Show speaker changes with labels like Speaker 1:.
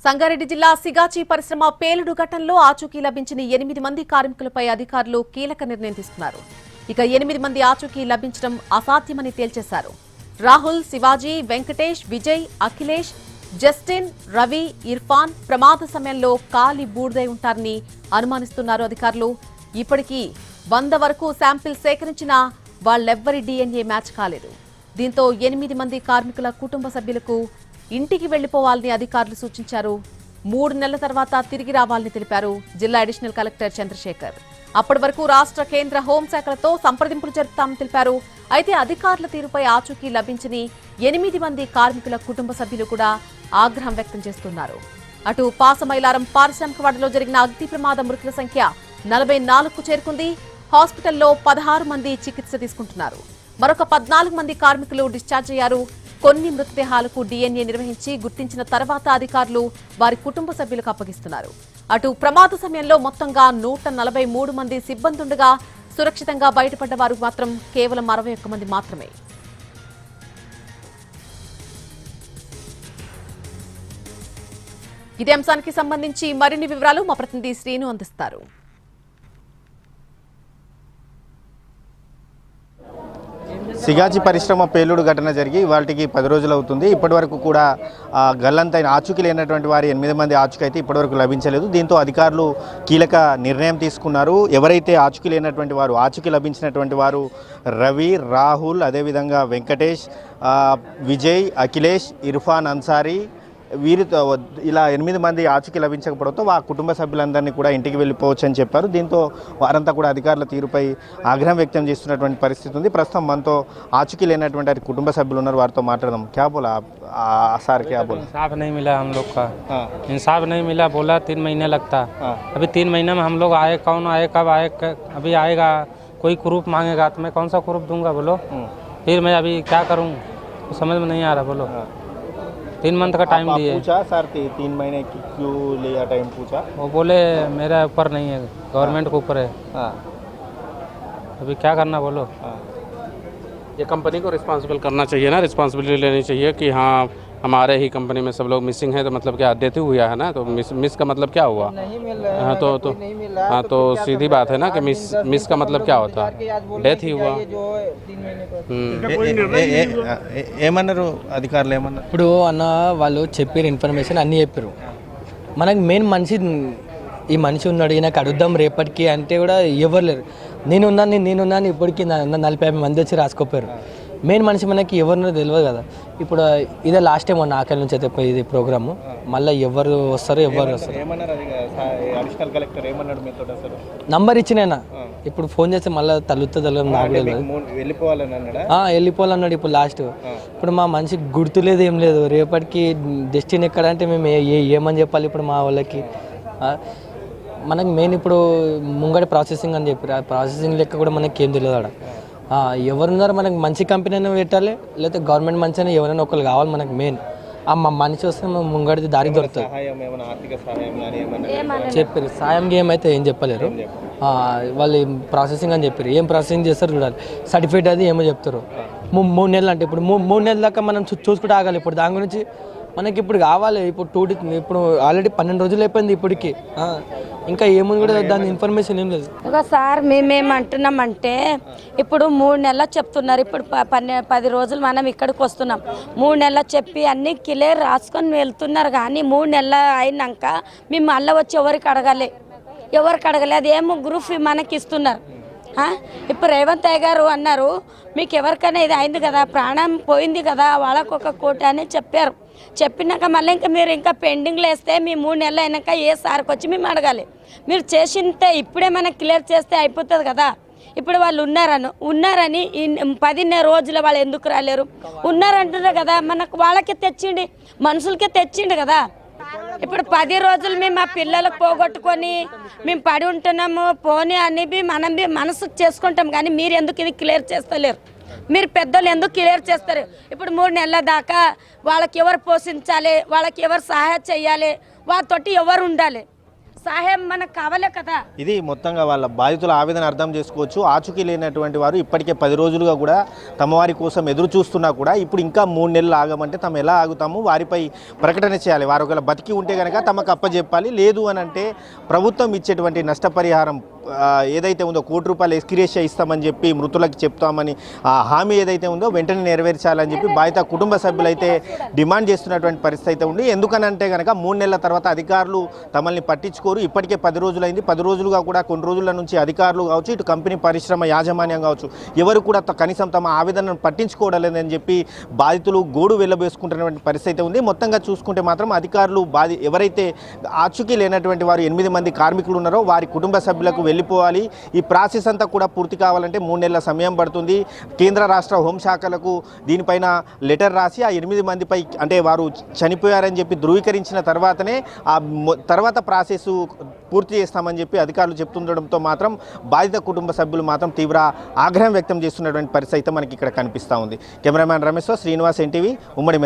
Speaker 1: సంగారెడ్డి జిల్లా సిగాచి పరిశ్రమ పేలుడు ఘటనలో ఆచూకీ లభించిన 8 మంది కార్మికులపై అధికారులు కీలక నిర్ణయం తీసుకున్నారు. ఇక 8 మంది ఆచూకీ లభించడం అసాధ్యమని తేల్చేశారు. రాహుల్, శివాజీ, వెంకటేష్, విజయ్, అఖిలేష్, జస్టిన్, రవి, ఇర్ఫాన్ ప్రమాద సమయంలో కాలి బూడిదై ఉంటారని అనుమానిస్తున్నారు అధికారులు. ఇప్పటికీ 100 వరకు శాంపిల్ సేకరించినా వాళ్లెవ్వరి DNA మ్యాచ్ కాలేదు. దీంతో 8 మంది కార్మికుల కుటుంబ సభ్యులకు ఇంటికి వెళ్లిపోవాలని అధికారులు సూచించారు. 3 నెలల తర్వాత తిరిగి రావాలని తెలిపారు జిల్లా అడిషనల్ కలెక్టర్ చంద్రశేఖర్. అప్పటి వరకు రాష్ట్ర కేంద్ర హోంశాఖలతో సంప్రదింపులు జరుపుతామని తెలిపారు. అయితే అధికారుల తీరుపై ఆచూకీ లభించని 8 మంది కార్మికుల కుటుంబ సభ్యులు కూడా ఆగ్రహం వ్యక్తం చేస్తున్నారు. అటు పాసమైలారం పారిశ్రామికవాడలో జరిగిన అగ్ని ప్రమాద మృతుల సంఖ్య 44కు చేరుకుంది. హాస్పిటల్లో 16 మంది చికిత్స తీసుకుంటున్నారు. మరొక 14 మంది కార్మికులు డిశ్చార్జ్ అయ్యారు. కొన్ని మృతదేహాలకు DNA నిర్వహించి గుర్తించిన తర్వాత అధికారులు వారి కుటుంబ సభ్యులకు అప్పగిస్తున్నారు. అటు ప్రమాద సమయంలో మొత్తంగా 143 మంది సిబ్బంది ఉండగా సురక్షితంగా బయటపడ్డ వారు మాత్రం కేవలం 61 మంది మాత్రమే. ఇదే అంశానికి సంబంధించి మరిన్ని వివరాలు మా ప్రతినిధి శ్రీను అందిస్తారు.
Speaker 2: సిగాచి పరిశ్రమ పేలుడు ఘటన జరిగి వాటికి 10 రోజులు అవుతుంది. ఇప్పటివరకు కూడా గల్లంతైన ఆచూకీ లేనటువంటి వారి 8 మంది ఆచూకీ అయితే ఇప్పటివరకు లభించలేదు. దీంతో అధికారులు కీలక నిర్ణయం తీసుకున్నారు. ఎవరైతే ఆచూకీ లేనటువంటి వారు ఆచూకీ లభించినటువంటి వారు రవి, రాహుల్, అదేవిధంగా వెంకటేష్, విజయ్, అఖిలేష్, ఇర్ఫాన్ అన్సారీ వీరితో ఇలా 8 మంది ఆచూకీ లభించకపోవడంతో ఆ కుటుంబ సభ్యులందరినీ కూడా ఇంటికి వెళ్ళిపోవచ్చు అని చెప్పారు. దీంతో వారంతా కూడా అధికారుల తీరుపై ఆగ్రహం వ్యక్తం చేస్తున్నటువంటి పరిస్థితి ఉంది. ప్రస్తుతం మనతో ఆచూకీ లేనటువంటి కుటుంబ సభ్యులు ఉన్నారు, వారితో మాట్లాడదాం. క్యా బోలా సార్, క్యా బోలా?
Speaker 3: इंसाफ नहीं मिला हम लोग का। इंसाफ नहीं मिला, बोला 3 महीने लगता। अभी 3 महीने में हम लोग आए, कौन आए, कब आए, अभी आएगा कोई प्रूफ मांगेगा तो मैं कौन सा प्रूफ दूंगा बोलो? फिर मैं अभी क्या करूँ समझ में नहीं आ रहा। बोलो 3 मंथ का टाइम दिए।
Speaker 2: पूछा सर 3 महीने क्यों लिया टाइम पूछा?
Speaker 3: वो बोले मेरा ऊपर नहीं है, गवर्नमेंट के ऊपर है। अभी क्या करना बोलो?
Speaker 4: ये कंपनी को रिस्पॉन्सिबल करना चाहिए ना, रिस्पॉन्सिबिलिटी लेनी चाहिए कि हाँ हमारे ही कंपनी में सब लोग मिसिंग है, तो मतलब क्या डेथ हुआ है ना, तो मिस का मतलब क्या हुआ? नहीं मिल रहा है, हाँ तो सीधी बात है ना कि मिस का मतलब क्या होता है? डेथ ही हुआ।
Speaker 2: ఏమన్నారు అధికారులు? ఏమన్నారు
Speaker 5: ఇప్పుడు అన్న వాళ్ళు చెప్పారు, ఇన్ఫర్మేషన్ అన్నీ చెప్పారు. మనకు మెయిన్ మనిషి ఈ మనిషి ఉన్నాడు, ఈయనకు అడుగుదాం రేపటికి అంటే కూడా ఎవరు లేరు. నేనున్నాను ఇప్పటికీ 40-50 మంది వచ్చి రాసుకోపోయారు. మెయిన్ మనిషి మనకి ఎవరినో తెలియదు కదా. ఇప్పుడు ఇదే లాస్ట్ టైం ఉన్న ఆకలి నుంచి అయితే ఇది ప్రోగ్రాము. మళ్ళీ ఎవరు వస్తారు ఎవరు వస్తారు నంబర్ ఇచ్చినైనా ఇప్పుడు ఫోన్ చేస్తే మళ్ళీ తల్లుతుంది నాకు వెళ్ళిపోవాలన్నాడు. ఇప్పుడు లాస్ట్ ఇప్పుడు మా మనిషి గుర్తులేదు, ఏం లేదు. రేపటికి డెస్టినీ ఎక్కడ అంటే మేము ఏమని చెప్పాలి ఇప్పుడు మా వాళ్ళకి? మనకి మెయిన్ ఇప్పుడు ముంగడి ప్రాసెసింగ్ అని చెప్పారు. ఆ ప్రాసెసింగ్ లెక్క కూడా మనకి ఏం తెలియదు. ఆడ ఎవరున్నారు మనకి మంచి కంపెనీ అయినా పెట్టాలి, లేకపోతే గవర్నమెంట్ మంచి అయినా ఎవరైనా ఒకరు కావాలి మనకి మెయిన్. మా మనిషి వస్తే ముంగడిది దారి దొరుకుతుంది చెప్పారు. సాయం ఏమైతే ఏం చెప్పలేరు. వాళ్ళు ప్రాసెసింగ్ అని చెప్పారు. ఏం ప్రాసెసింగ్ చేస్తారు చూడాలి. సర్టిఫికేట్ అది ఏమో చెప్తారు. 3 నెలలు అంటే ఇప్పుడు 3 నెలల దాకా మనం చూసుకుంటూ ఆగాలి. ఇప్పుడు దాని గురించి మనకి ఇప్పుడు కావాలి. ఇప్పుడు ఆల్రెడీ 12 రోజులు అయిపోయింది ఇప్పటికి. ఇంకా ఏముంది కూడా దాని ఇన్ఫర్మేషన్ ఏం లేదు.
Speaker 6: సార్ మేమేమంటున్నామంటే ఇప్పుడు 3 నెలలు చెప్తున్నారు. ఇప్పుడు 10 రోజులు మనం ఇక్కడికి వస్తున్నాం. 3 నెలలు చెప్పి అన్ని క్లియర్ రాసుకొని వెళ్తున్నారు. కానీ 3 నెలలు అయినాక మేము మళ్ళీ వచ్చి ఎవరికి అడగాలి? అది ఏమో గ్రూప్ మనకి ఇస్తున్నారు. ఇప్పుడు రేవంత్ అయ్య గారు అన్నారు, మీకు ఎవరికైనా ఇది అయింది కదా, ప్రాణం పోయింది కదా, వాళ్ళకు 1 కోటి అని చెప్పారు. చెప్పినాక మళ్ళీ ఇంకా మీరు ఇంకా పెండింగ్లో వేస్తే మీ 3 నెలలు అయినాక ఏ సార్కి వచ్చి మేము అడగాలి. మీరు చేసింటే ఇప్పుడే మనకు క్లియర్ చేస్తే అయిపోతుంది కదా. ఇప్పుడు వాళ్ళు ఉన్నారని 10 రోజులు వాళ్ళు ఎందుకు రాలేరు? ఉన్నారంటున్నారు కదా, మనకు వాళ్ళకే తెచ్చిండి, మనుషులకే తెచ్చిండు కదా. ఇప్పుడు 10 రోజులు మేము మా పిల్లలకు పోగొట్టుకొని మేము పడి ఉంటున్నాము పోనీ అని మనం మనసుకు చేసుకుంటాం. కానీ మీరు ఎందుకు ఇది క్లియర్ చేస్తలేరు? మీరు పెద్దోళ్ళు ఎందుకు క్లియర్ చేస్తారు? ఇప్పుడు 3 నెలల దాకా వాళ్ళకి ఎవరు పోషించాలి, వాళ్ళకి ఎవరు సహాయం చేయాలి, వాళ్ళతోటి ఎవరు ఉండాలి? సహాయం మనకు కావాలే కదా.
Speaker 2: ఇది మొత్తంగా వాళ్ళ బాధితుల ఆవేదన అర్థం చేసుకోవచ్చు. ఆచూకీ లేనటువంటి వారు ఇప్పటికే 10 రోజులుగా కూడా తమ వారి కోసం ఎదురు చూస్తున్నా కూడా ఇప్పుడు ఇంకా 3 నెలలు ఆగమంటే తమ ఎలా ఆగుతాము, వారిపై ప్రకటన చేయాలి. వారు ఒకవేళ బతికి ఉంటే కనుక తమకు అప్పచెప్పాలి, లేదు అని అంటే ప్రభుత్వం ఇచ్చేటువంటి నష్టపరిహారం ఏదైతే ఉందో ₹1 కోటి ఎస్కిరేషియా ఇస్తామని చెప్పి మృతులకు చెప్తామని హామీ ఏదైతే ఉందో వెంటనే నెరవేర్చాలని చెప్పి బాధిత కుటుంబ సభ్యులైతే డిమాండ్ చేస్తున్నటువంటి పరిస్థితి అయితే ఉంది. ఎందుకనంటే కనుక 3 నెలల తర్వాత అధికారులు తమల్ని పట్టించుకోరు. ఇప్పటికే 10 రోజులైంది. 10 రోజులుగా కూడా కొన్ని రోజుల నుంచి అధికారులు కావచ్చు, ఇటు కంపెనీ పరిశ్రమ యాజమాన్యం కావచ్చు, ఎవరు కూడా కనీసం తమ ఆవేదనను పట్టించుకోవడం లేదని చెప్పి బాధితులు గోడు వెళ్ళబోసుకుంటున్నటువంటి పరిస్థితి అయితే ఉంది. మొత్తంగా చూసుకుంటే మాత్రం అధికారులు ఎవరైతే ఆచూకీ లేనటువంటి వారు 8 మంది కార్మికులు ఉన్నారో వారి కుటుంబ సభ్యులకు వెళ్ళిపోవాలి. ఈ ప్రాసెస్ అంతా కూడా పూర్తి కావాలంటే 3 నెలల సమయం పడుతుంది. కేంద్ర రాష్ట్ర హోంశాఖలకు దీనిపైన లెటర్ రాసి ఆ 8 మందిపై అంటే వారు చనిపోయారని చెప్పి ధృవీకరించిన తర్వాతనే ఆ తర్వాత ప్రాసెస్ పూర్తి చేస్తామని చెప్పి అధికారులు చెప్తుండడంతో మాత్రం బాధిత కుటుంబ సభ్యులు మాత్రం తీవ్ర ఆగ్రహం వ్యక్తం చేస్తున్నటువంటి పరిస్థితి అయితే మనకి ఇక్కడ కనిపిస్తూ ఉంది. కెమెరామ్యాన్ రమేశ్వర్, శ్రీనివాస్, ఎన్టీవీ, ఉమ్మడి.